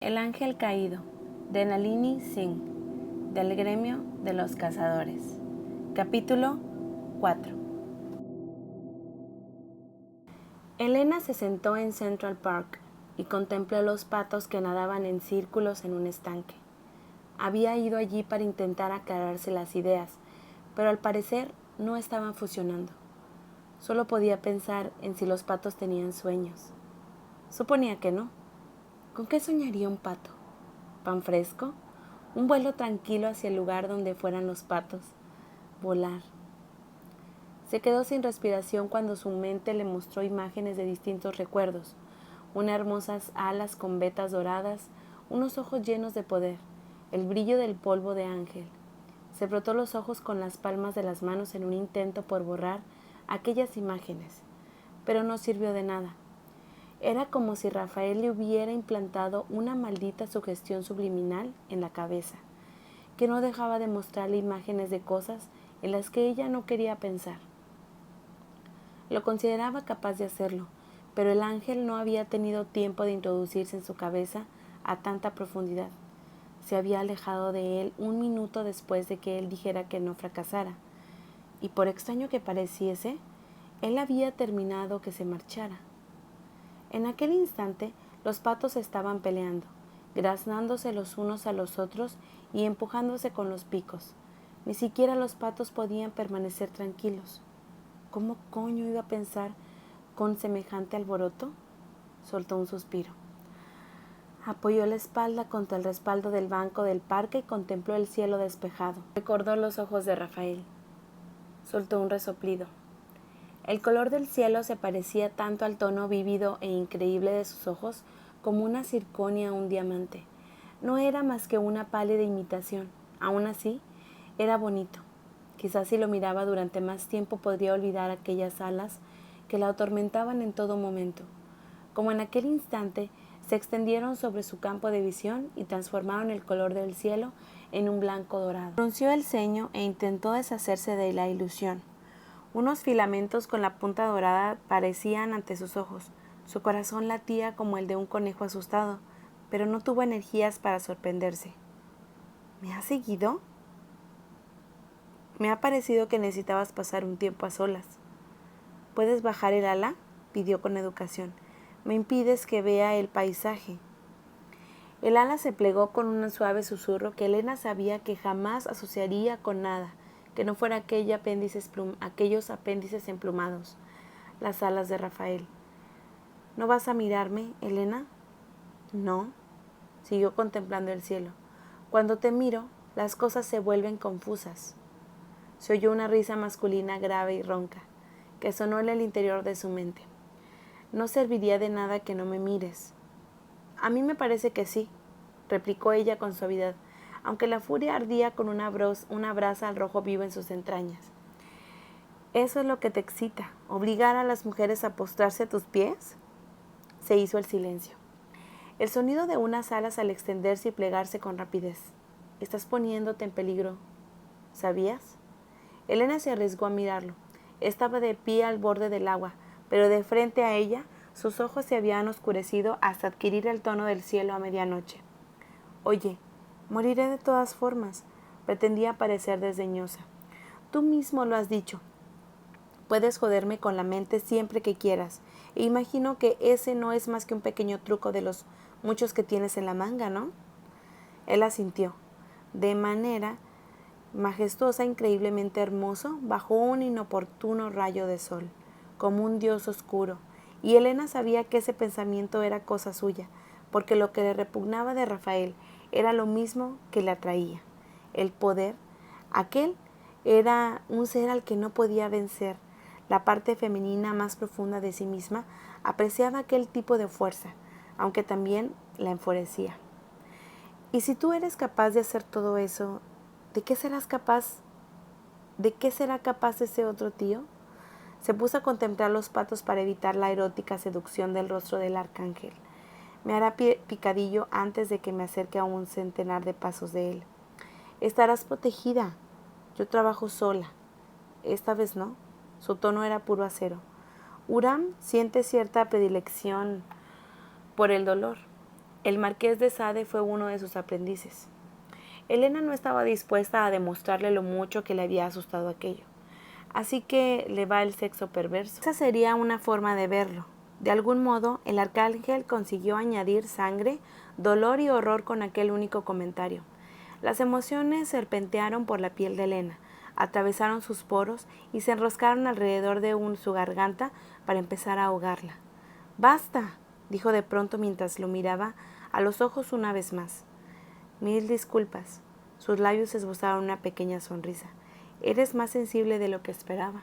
El ángel caído, de Nalini Singh, del gremio de los cazadores. Capítulo 4. Elena se sentó en Central Park y contempló los patos que nadaban en círculos en un estanque. Había ido allí para intentar aclararse las ideas, pero al parecer no estaban funcionando. Solo podía pensar en si los patos tenían sueños. Suponía que no. ¿Con qué soñaría un pato? ¿Pan fresco? Un vuelo tranquilo hacia el lugar donde fueran los patos. Volar. Se quedó sin respiración cuando su mente le mostró imágenes de distintos recuerdos. Unas hermosas alas con vetas doradas, unos ojos llenos de poder, el brillo del polvo de ángel. Se frotó los ojos con las palmas de las manos en un intento por borrar aquellas imágenes, pero no sirvió de nada. Era como si Rafael le hubiera implantado una maldita sugestión subliminal en la cabeza, que no dejaba de mostrarle imágenes de cosas en las que ella no quería pensar. Lo consideraba capaz de hacerlo, pero el ángel no había tenido tiempo de introducirse en su cabeza a tanta profundidad. Se había alejado de él un minuto después de que él dijera que no fracasara, y por extraño que pareciese, él había terminado que se marchara. En aquel instante, los patos estaban peleando, graznándose los unos a los otros y empujándose con los picos. Ni siquiera los patos podían permanecer tranquilos. ¿Cómo coño iba a pensar con semejante alboroto? Soltó un suspiro. Apoyó la espalda contra el respaldo del banco del parque y contempló el cielo despejado. Recordó los ojos de Rafael. Soltó un resoplido. El color del cielo se parecía tanto al tono vívido e increíble de sus ojos como una circonia a un diamante. No era más que una pálida imitación. Aún así, era bonito. Quizás si lo miraba durante más tiempo podría olvidar aquellas alas que la atormentaban en todo momento. Como en aquel instante, se extendieron sobre su campo de visión y transformaron el color del cielo en un blanco dorado. Frunció el ceño e intentó deshacerse de la ilusión. Unos filamentos con la punta dorada parecían ante sus ojos. Su corazón latía como el de un conejo asustado, pero no tuvo energías para sorprenderse. ¿Me has seguido? Me ha parecido que necesitabas pasar un tiempo a solas. ¿Puedes bajar el ala?, pidió con educación. Me impides que vea el paisaje. El ala se plegó con un suave susurro que Elena sabía que jamás asociaría con nada, que no fuera aquellos apéndices emplumados, las alas de Rafael. ¿No vas a mirarme, Elena? No, siguió contemplando el cielo. Cuando te miro, las cosas se vuelven confusas. Se oyó una risa masculina grave y ronca, que sonó en el interior de su mente. No serviría de nada que no me mires. A mí me parece que sí, replicó ella con suavidad, aunque la furia ardía con una brasa al rojo vivo en sus entrañas. ¿Eso es lo que te excita? ¿Obligar a las mujeres a postrarse a tus pies? Se hizo el silencio. El sonido de unas alas al extenderse y plegarse con rapidez. Estás poniéndote en peligro. ¿Sabías? Elena se arriesgó a mirarlo. Estaba de pie al borde del agua, pero de frente a ella sus ojos se habían oscurecido hasta adquirir el tono del cielo a medianoche. Oye, moriré de todas formas, pretendía parecer desdeñosa. Tú mismo lo has dicho. Puedes joderme con la mente siempre que quieras, e imagino que ese no es más que un pequeño truco de los muchos que tienes en la manga, ¿no? Él asintió. De manera majestuosa, increíblemente hermoso, bajo un inoportuno rayo de sol, como un dios oscuro, y Elena sabía que ese pensamiento era cosa suya, porque lo que le repugnaba de Rafael era lo mismo que le atraía, el poder. Aquel era un ser al que no podía vencer. La parte femenina más profunda de sí misma apreciaba aquel tipo de fuerza, aunque también la enfurecía. Y si tú eres capaz de hacer todo eso, ¿de qué serás capaz? ¿De qué será capaz ese otro tío? Se puso a contemplar los patos para evitar la erótica seducción del rostro del arcángel. Me hará picadillo antes de que me acerque a un centenar de pasos de él. Estarás protegida. Yo trabajo sola. Esta vez no. Su tono era puro acero. Uram siente cierta predilección por el dolor. El marqués de Sade fue uno de sus aprendices. Elena no estaba dispuesta a demostrarle lo mucho que le había asustado aquello. Así que le va el sexo perverso. Esa sería una forma de verlo. De algún modo, el arcángel consiguió añadir sangre, dolor y horror con aquel único comentario. Las emociones serpentearon por la piel de Elena, atravesaron sus poros y se enroscaron alrededor de su garganta para empezar a ahogarla. «¡Basta!», dijo de pronto mientras lo miraba a los ojos una vez más. «Mil disculpas». Sus labios esbozaron una pequeña sonrisa. «Eres más sensible de lo que esperaba».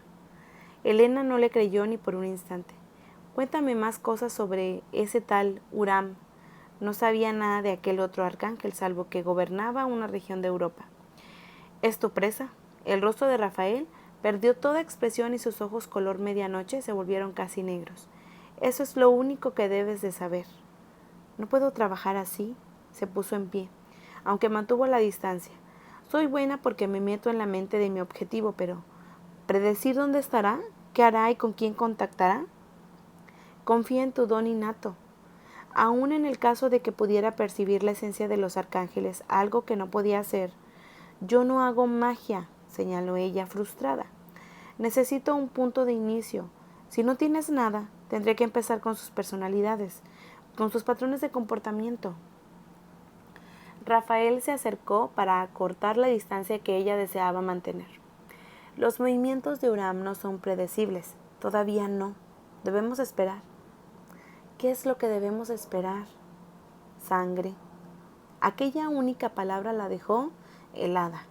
Elena no le creyó ni por un instante. «Cuéntame más cosas sobre ese tal Uram». No sabía nada de aquel otro arcángel, salvo que gobernaba una región de Europa. «¿Es tu presa?». El rostro de Rafael perdió toda expresión y sus ojos color medianoche se volvieron casi negros. «Eso es lo único que debes de saber». «No puedo trabajar así». Se puso en pie, aunque mantuvo la distancia. «Soy buena porque me meto en la mente de mi objetivo, pero ¿predecir dónde estará? ¿Qué hará y con quién contactará?». «Confía en tu don innato». Aún en el caso de que pudiera percibir la esencia de los arcángeles, algo que no podía hacer. «Yo no hago magia», señaló ella, frustrada. «Necesito un punto de inicio. Si no tienes nada, tendré que empezar con sus personalidades, con sus patrones de comportamiento». Rafael se acercó para acortar la distancia que ella deseaba mantener. «Los movimientos de Uram no son predecibles. Todavía no. Debemos esperar». «¿Qué es lo que debemos esperar?». «Sangre». Aquella única palabra la dejó helada.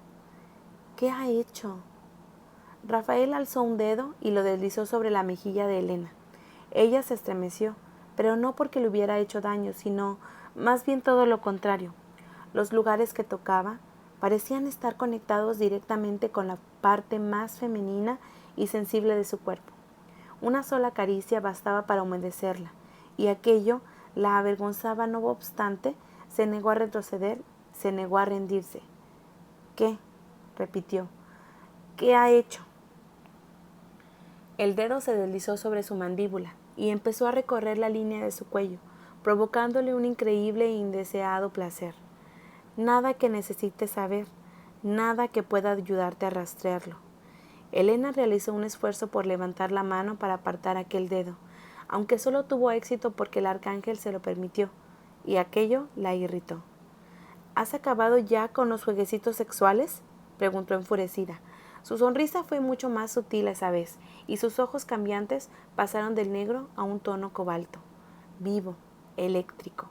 «¿Qué ha hecho?». Rafael alzó un dedo y lo deslizó sobre la mejilla de Elena. Ella se estremeció, pero no porque le hubiera hecho daño, sino más bien todo lo contrario. Los lugares que tocaba parecían estar conectados directamente con la parte más femenina y sensible de su cuerpo. Una sola caricia bastaba para humedecerla, y aquello la avergonzaba. No obstante, se negó a retroceder, se negó a rendirse. «¿Qué?», repitió. «¿Qué ha hecho?». El dedo se deslizó sobre su mandíbula y empezó a recorrer la línea de su cuello, provocándole un increíble e indeseado placer. «Nada que necesites saber, nada que pueda ayudarte a rastrearlo». Elena realizó un esfuerzo por levantar la mano para apartar aquel dedo, aunque solo tuvo éxito porque el arcángel se lo permitió, y aquello la irritó. «¿Has acabado ya con los jueguecitos sexuales?», preguntó enfurecida. Su sonrisa fue mucho más sutil esa vez, y sus ojos cambiantes pasaron del negro a un tono cobalto, vivo, eléctrico.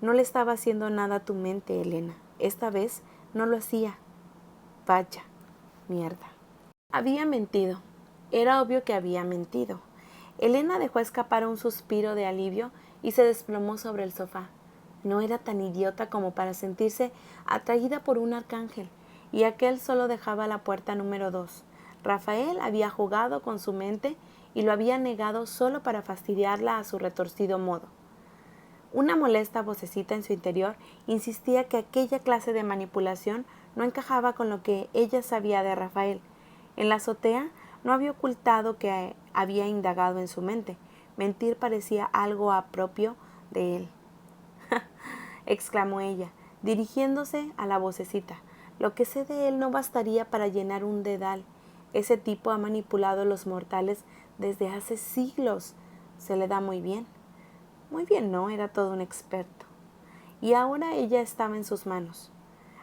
«No le estaba haciendo nada a tu mente, Elena. Esta vez no lo hacía». «Vaya, mierda». Había mentido. Era obvio que había mentido. Elena dejó escapar un suspiro de alivio y se desplomó sobre el sofá. No era tan idiota como para sentirse atraída por un arcángel, y aquel solo dejaba la puerta número 2. Rafael había jugado con su mente y lo había negado solo para fastidiarla a su retorcido modo. Una molesta vocecita en su interior insistía que aquella clase de manipulación no encajaba con lo que ella sabía de Rafael. En la azotea no había ocultado que había indagado en su mente. Mentir parecía algo propio de él. Exclamó ella, dirigiéndose a la vocecita. «Lo que sé de él no bastaría para llenar un dedal. Ese tipo ha manipulado a los mortales desde hace siglos. Se le da muy bien». Muy bien, no, era todo un experto. Y ahora ella estaba en sus manos.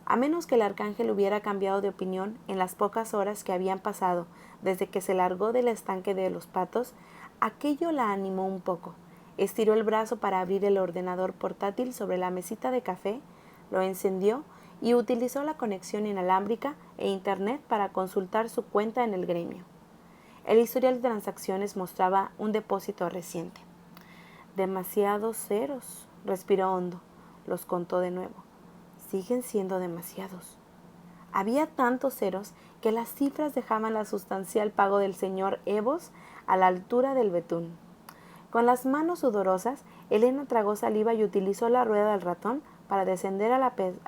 A menos que el arcángel hubiera cambiado de opinión en las pocas horas que habían pasado desde que se largó del estanque de los patos, aquello la animó un poco. Estiró el brazo para abrir el ordenador portátil sobre la mesita de café, lo encendió y utilizó la conexión inalámbrica e internet para consultar su cuenta en el gremio. El historial de transacciones mostraba un depósito reciente. «Demasiados ceros», respiró hondo. Los contó de nuevo. «Siguen siendo demasiados». Había tantos ceros que las cifras dejaban la sustancial pago del señor Evos a la altura del betún. Con las manos sudorosas, Elena tragó saliva y utilizó la rueda del ratón para descender a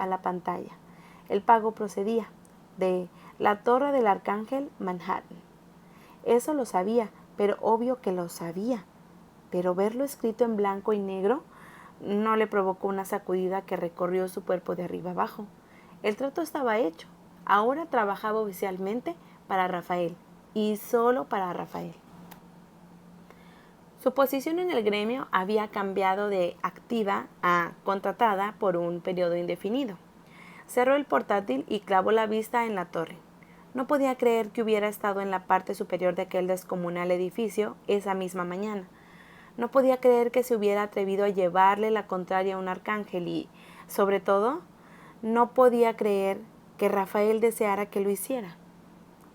la pantalla. El pago procedía de la Torre del Arcángel, Manhattan. Eso lo sabía, pero obvio que lo sabía. Pero verlo escrito en blanco y negro, no le provocó una sacudida que recorrió su cuerpo de arriba abajo. El trato estaba hecho. Ahora trabajaba oficialmente para Rafael, y solo para Rafael. Su posición en el gremio había cambiado de activa a contratada por un periodo indefinido. Cerró el portátil y clavó la vista en la torre. No podía creer que hubiera estado en la parte superior de aquel descomunal edificio esa misma mañana. No podía creer que se hubiera atrevido a llevarle la contraria a un arcángel y, sobre todo, no podía creer que Rafael deseara que lo hiciera.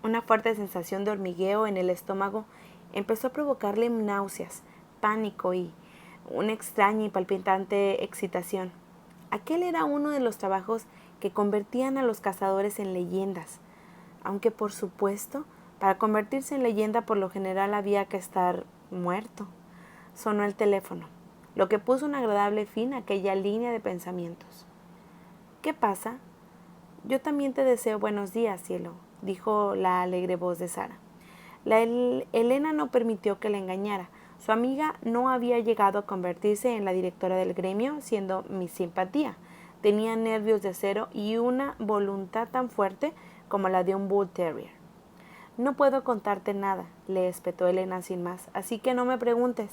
Una fuerte sensación de hormigueo en el estómago empezó a provocarle náuseas, pánico y una extraña y palpitante excitación. Aquel era uno de los trabajos que convertían a los cazadores en leyendas, aunque por supuesto, para convertirse en leyenda por lo general había que estar muerto. Sonó el teléfono, lo que puso un agradable fin a aquella línea de pensamientos. ¿Qué pasa? Yo también te deseo buenos días, cielo, dijo la alegre voz de Sara. Elena no permitió que la engañara. Su amiga no había llegado a convertirse en la directora del gremio, siendo mi simpatía. Tenía nervios de acero y una voluntad tan fuerte como la de un bull terrier. No puedo contarte nada, le espetó Elena sin más, así que no me preguntes.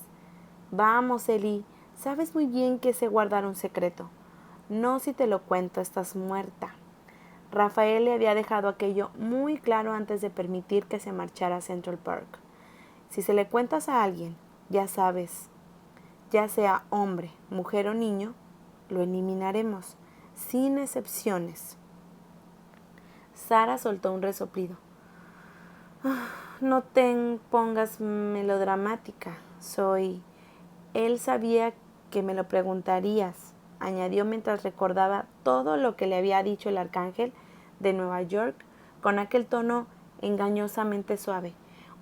Vamos, Eli, sabes muy bien que sé guardar un secreto. No, si te lo cuento, estás muerta. Rafael le había dejado aquello muy claro antes de permitir que se marchara a Central Park. Si se le cuentas a alguien, ya sabes, ya sea hombre, mujer o niño, lo eliminaremos, sin excepciones. Sara soltó un resoplido. No te pongas melodramática, soy... Él sabía que me lo preguntarías, añadió mientras recordaba todo lo que le había dicho el arcángel de Nueva York con aquel tono engañosamente suave.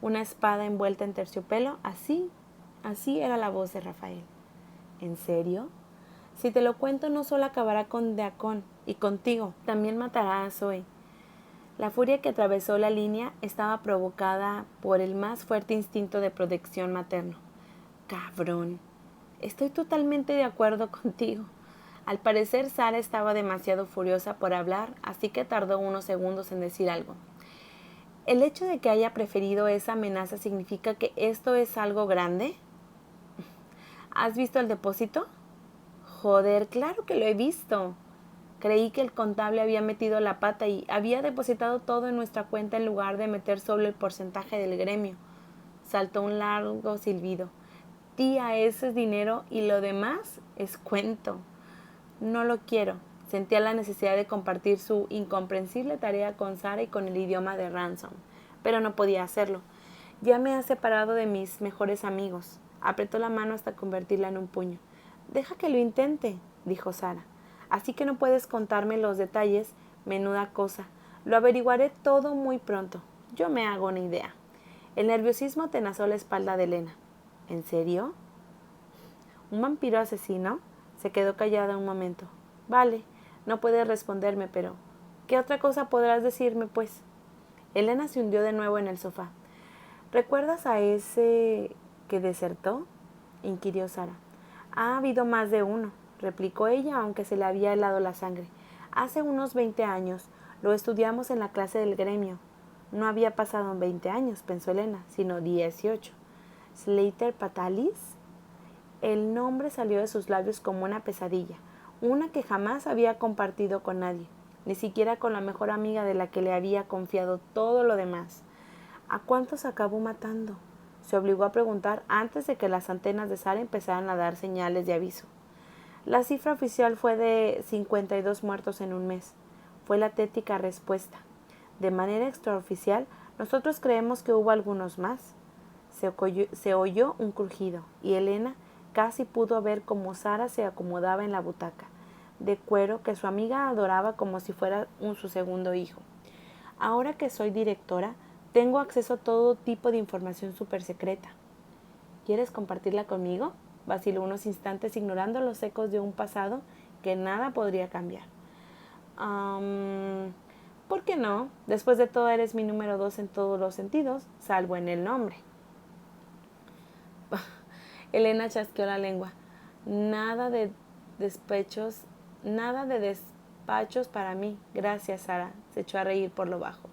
Una espada envuelta en terciopelo, así era la voz de Rafael. ¿En serio? Si te lo cuento, no solo acabará con Deacon y contigo, también matará a Zoe. La furia que atravesó la línea estaba provocada por el más fuerte instinto de protección materno. Cabrón. Estoy totalmente de acuerdo contigo. Al parecer Sara estaba demasiado furiosa por hablar, así que tardó unos segundos en decir algo. ¿El hecho de que haya preferido esa amenaza significa que esto es algo grande? ¿Has visto el depósito? Joder, claro que lo he visto. Creí que el contable había metido la pata y había depositado todo en nuestra cuenta en lugar de meter solo el porcentaje del gremio. Saltó un largo silbido. Tía, ese es dinero y lo demás es cuento. No lo quiero. Sentía la necesidad de compartir su incomprensible tarea con Sara y con el idioma de Ransom, pero no podía hacerlo. Ya me ha separado de mis mejores amigos. Apretó la mano hasta convertirla en un puño. Deja que lo intente, dijo Sara. Así que no puedes contarme los detalles, menuda cosa. Lo averiguaré todo muy pronto. Yo me hago una idea. El nerviosismo atenazó la espalda de Elena. ¿En serio? ¿Un vampiro asesino? Se quedó callada un momento. Vale, no puedes responderme, pero ¿qué otra cosa podrás decirme, pues? Elena se hundió de nuevo en el sofá. ¿Recuerdas a ese que desertó? Inquirió Sara. Ha habido más de uno, replicó ella, aunque se le había helado la sangre. Hace unos 20 años. Lo estudiamos en la clase del gremio. No había pasado 20 años, pensó Elena, sino 18. ¿Slater Patalis? El nombre salió de sus labios como una pesadilla, una que jamás había compartido con nadie, ni siquiera con la mejor amiga de la que le había confiado todo lo demás. ¿A cuántos acabó matando? Se obligó a preguntar antes de que las antenas de Sara empezaran a dar señales de aviso. La cifra oficial fue de 52 muertos en un mes. Fue la tétrica respuesta. De manera extraoficial, nosotros creemos que hubo algunos más. Se oyó un crujido, y Elena casi pudo ver cómo Sara se acomodaba en la butaca, de cuero que su amiga adoraba como si fuera su segundo hijo. Ahora que soy directora, tengo acceso a todo tipo de información súper secreta. ¿Quieres compartirla conmigo? Vaciló unos instantes ignorando los ecos de un pasado que nada podría cambiar. ¿Por qué no? Después de todo eres mi número 2 en todos los sentidos, salvo en el nombre. Elena chasqueó la lengua. Nada de despachos para mí. Gracias, Sara. Se echó a reír por lo bajo.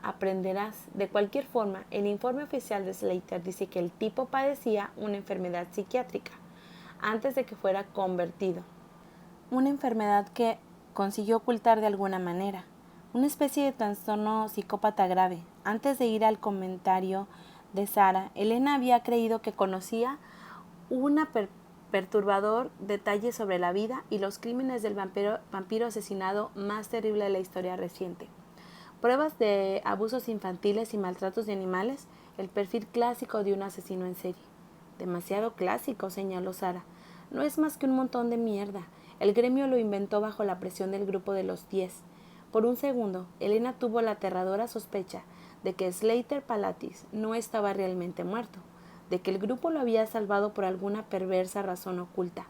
Aprenderás. De cualquier forma, el informe oficial de Slater dice que el tipo padecía una enfermedad psiquiátrica antes de que fuera convertido. Una enfermedad que consiguió ocultar de alguna manera. Una especie de trastorno psicópata grave. Antes de ir al comentario de Sara, Elena había creído que conocía un perturbador detalle sobre la vida y los crímenes del vampiro asesinado más terrible de la historia reciente. Pruebas de abusos infantiles y maltratos de animales, el perfil clásico de un asesino en serie. Demasiado clásico, señaló Sara. No es más que un montón de mierda. El gremio lo inventó bajo la presión del grupo de los 10. Por un segundo, Elena tuvo la aterradora sospecha de que Slater Palatis no estaba realmente muerto, de que el grupo lo había salvado por alguna perversa razón oculta.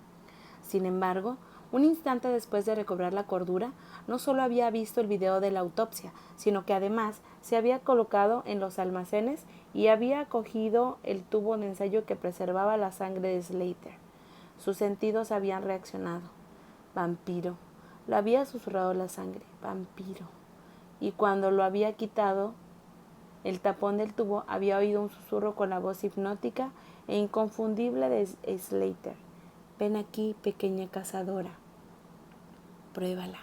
Sin embargo, un instante después de recobrar la cordura, no solo había visto el video de la autopsia, sino que además se había colocado en los almacenes y había cogido el tubo de ensayo que preservaba la sangre de Slater. Sus sentidos habían reaccionado. Vampiro. Lo había susurrado la sangre. Vampiro. Y cuando lo había quitado el tapón del tubo, había oído un susurro con la voz hipnótica e inconfundible de Slater. Ven aquí, pequeña cazadora. Pruébala.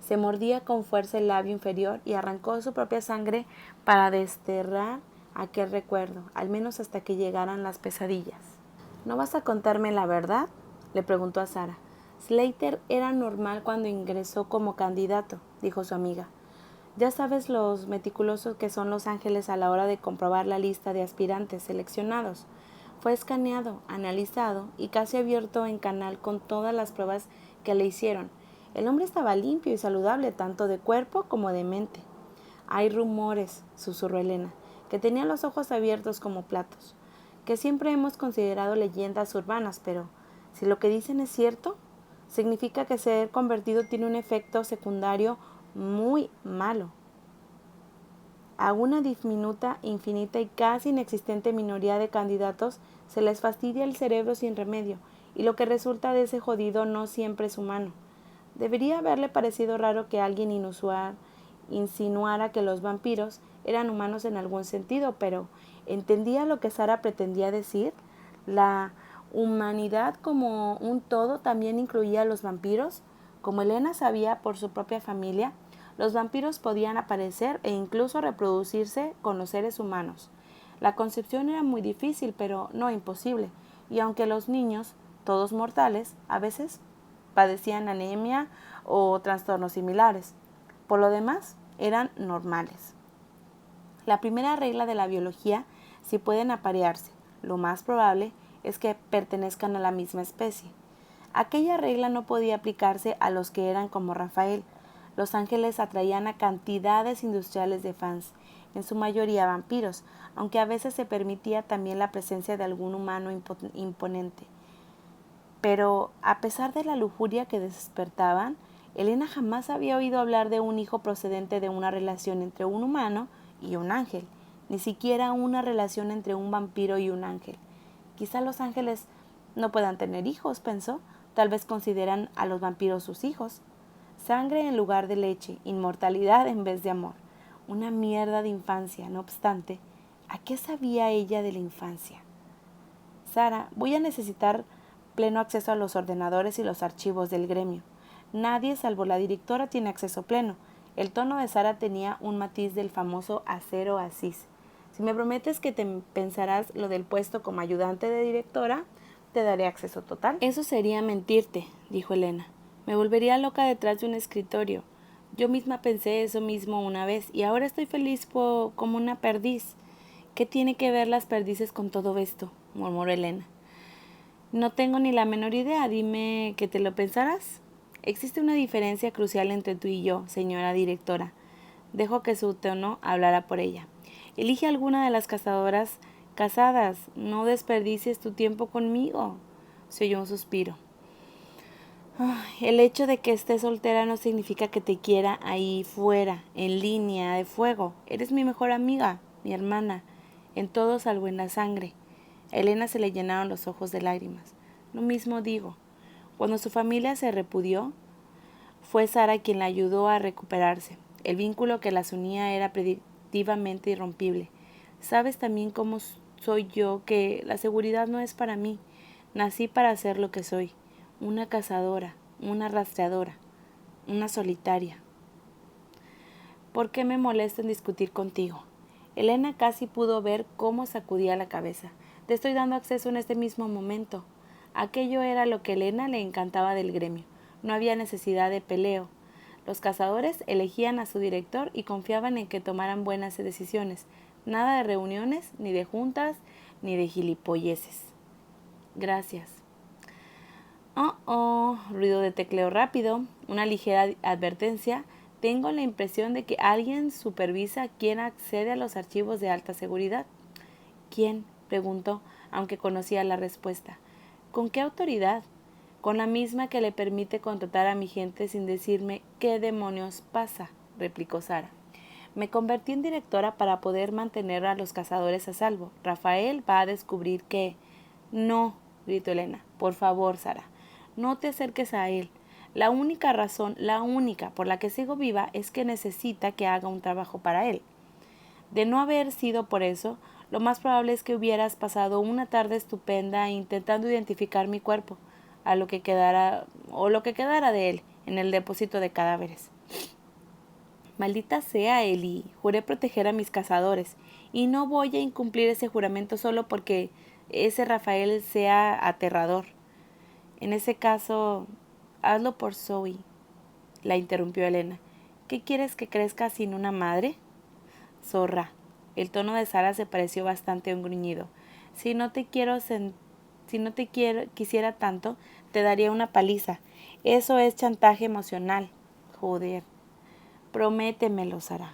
Se mordía con fuerza el labio inferior y arrancó su propia sangre para desterrar aquel recuerdo, al menos hasta que llegaran las pesadillas. ¿No vas a contarme la verdad?, le preguntó a Sara. Slater era normal cuando ingresó como candidato, dijo su amiga. Ya sabes los meticulosos que son los ángeles a la hora de comprobar la lista de aspirantes seleccionados. Fue escaneado, analizado y casi abierto en canal con todas las pruebas que le hicieron. El hombre estaba limpio y saludable tanto de cuerpo como de mente. Hay rumores, susurró Elena, que tenía los ojos abiertos como platos, que siempre hemos considerado leyendas urbanas, pero si lo que dicen es cierto, significa que ser convertido tiene un efecto secundario muy malo. A una diminuta, infinita y casi inexistente minoría de candidatos se les fastidia el cerebro sin remedio, y lo que resulta de ese jodido no siempre es humano. Debería haberle parecido raro que alguien insinuara que los vampiros eran humanos en algún sentido, pero ¿entendía lo que Sara pretendía decir? ¿La humanidad como un todo también incluía a los vampiros? Como Elena sabía por su propia familia, los vampiros podían aparecer e incluso reproducirse con los seres humanos. La concepción era muy difícil, pero no imposible, y aunque los niños, todos mortales, a veces padecían anemia o trastornos similares, por lo demás eran normales. La primera regla de la biología, si pueden aparearse, lo más probable es que pertenezcan a la misma especie. Aquella regla no podía aplicarse a los que eran como Rafael. Los ángeles atraían a cantidades industriales de fans, en su mayoría vampiros, aunque a veces se permitía también la presencia de algún humano imponente. Pero, a pesar de la lujuria que despertaban, Elena jamás había oído hablar de un hijo procedente de una relación entre un humano y un ángel, ni siquiera una relación entre un vampiro y un ángel. Quizá los ángeles no puedan tener hijos, pensó, tal vez consideran a los vampiros sus hijos. Sangre en lugar de leche, inmortalidad en vez de amor. Una mierda de infancia, no obstante. ¿A qué sabía ella de la infancia? Sara, voy a necesitar pleno acceso a los ordenadores y los archivos del gremio. Nadie, salvo la directora, tiene acceso pleno. El tono de Sara tenía un matiz del famoso acero asís. Si me prometes que te pensarás lo del puesto como ayudante de directora, te daré acceso total. Eso sería mentirte, dijo Elena. Me volvería loca detrás de un escritorio. Yo misma pensé eso mismo una vez y ahora estoy feliz como una perdiz. ¿Qué tiene que ver las perdices con todo esto?, murmuró Elena. No tengo ni la menor idea. Dime que te lo pensarás. Existe una diferencia crucial entre tú y yo, señora directora. Dejo que su tono hablara por ella. Elige alguna de las cazadoras casadas. No desperdicies tu tiempo conmigo. Se oyó un suspiro. El hecho de que estés soltera no significa que te quiera ahí fuera, en línea de fuego. Eres mi mejor amiga, mi hermana, en todo salvo en la sangre. A Elena se le llenaron los ojos de lágrimas. Lo mismo digo. Cuando su familia se repudió, fue Sara quien la ayudó a recuperarse. El vínculo que las unía era predictivamente irrompible. Sabes también cómo soy yo, que la seguridad no es para mí. Nací para ser lo que soy, una cazadora, una rastreadora, una solitaria. ¿Por qué me molesta en discutir contigo? Elena casi pudo ver cómo sacudía la cabeza. Te estoy dando acceso en este mismo momento. Aquello era lo que a Elena le encantaba del gremio. No había necesidad de peleo. Los cazadores elegían a su director y confiaban en que tomaran buenas decisiones. Nada de reuniones, ni de juntas, ni de gilipolleces. Gracias. Ruido de tecleo rápido, una ligera advertencia. Tengo la impresión de que alguien supervisa quién accede a los archivos de alta seguridad. ¿Quién?, preguntó, aunque conocía la respuesta. ¿Con qué autoridad? Con la misma que le permite contratar a mi gente sin decirme qué demonios pasa, replicó Sara. Me convertí en directora para poder mantener a los cazadores a salvo. Rafael va a descubrir que... No, gritó Elena. Por favor, Sara, no te acerques a él. La única razón, la única por la que sigo viva es que necesita que haga un trabajo para él. De no haber sido por eso, lo más probable es que hubieras pasado una tarde estupenda intentando identificar mi cuerpo, a lo que quedara, o lo que quedara de él, en el depósito de cadáveres. Maldita sea, Eli, juré proteger a mis cazadores, y no voy a incumplir ese juramento solo porque ese Rafael sea aterrador. En ese caso, hazlo por Zoe, la interrumpió Elena. ¿Qué quieres que crezca sin una madre? Zorra. El tono de Sara se pareció bastante a un gruñido. Si no te quisiera tanto, te daría una paliza. Eso es chantaje emocional. Joder. Prométemelo, Sara.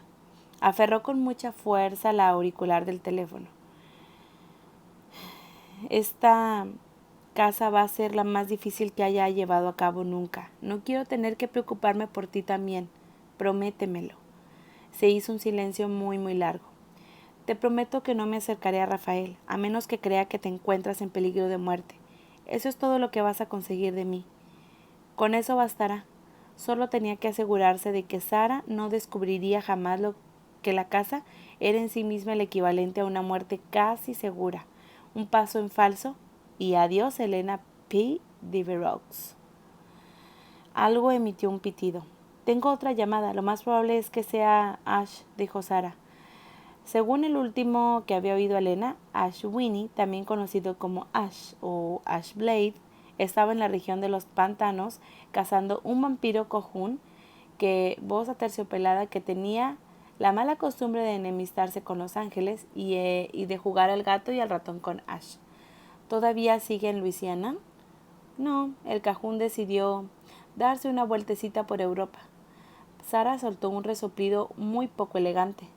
Aferró con mucha fuerza la auricular del teléfono. Esta casa va a ser la más difícil que haya llevado a cabo nunca. No quiero tener que preocuparme por ti también. Prométemelo. Se hizo un silencio muy, muy largo. Te prometo que no me acercaré a Rafael, a menos que crea que te encuentras en peligro de muerte. Eso es todo lo que vas a conseguir de mí. Con eso bastará. Solo tenía que asegurarse de que Sara no descubriría jamás que la casa era en sí misma el equivalente a una muerte casi segura. Un paso en falso y adiós Elena P. Devereux. Algo emitió un pitido. Tengo otra llamada. Lo más probable es que sea Ash, dijo Sara. Según el último que había oído Elena, Ash Winnie, también conocido como Ash o Ash Blade, estaba en la región de los pantanos cazando un vampiro cojún voz aterciopelada que tenía la mala costumbre de enemistarse con los ángeles y de jugar al gato y al ratón con Ash. ¿Todavía sigue en Luisiana? No, el cajún decidió darse una vueltecita por Europa. Sara soltó un resoplido muy poco elegante.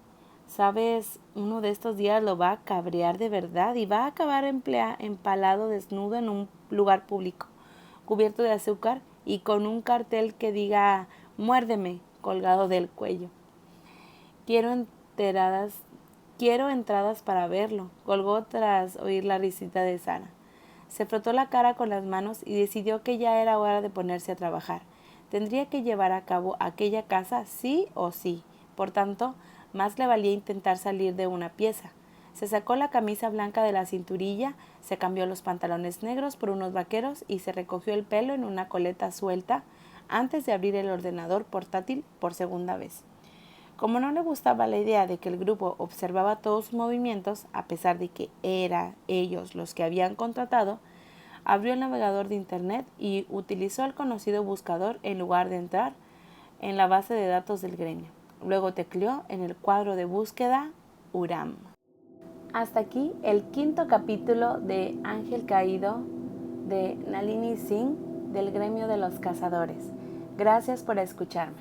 Sabes, uno de estos días lo va a cabrear de verdad y va a acabar empalado desnudo en un lugar público, cubierto de azúcar y con un cartel que diga «Muérdeme» colgado del cuello. Quiero entradas para verlo, colgó tras oír la risita de Sara. Se frotó la cara con las manos y decidió que ya era hora de ponerse a trabajar. Tendría que llevar a cabo aquella casa sí o sí. Por tanto, más le valía intentar salir de una pieza. Se sacó la camisa blanca de la cinturilla, se cambió los pantalones negros por unos vaqueros y se recogió el pelo en una coleta suelta antes de abrir el ordenador portátil por segunda vez. Como no le gustaba la idea de que el grupo observaba todos sus movimientos, a pesar de que eran ellos los que habían contratado, abrió el navegador de internet y utilizó el conocido buscador en lugar de entrar en la base de datos del gremio. Luego tecleó en el cuadro de búsqueda Uram. Hasta aquí el 5º capítulo de Ángel Caído de Nalini Singh del gremio de los cazadores. Gracias por escucharme.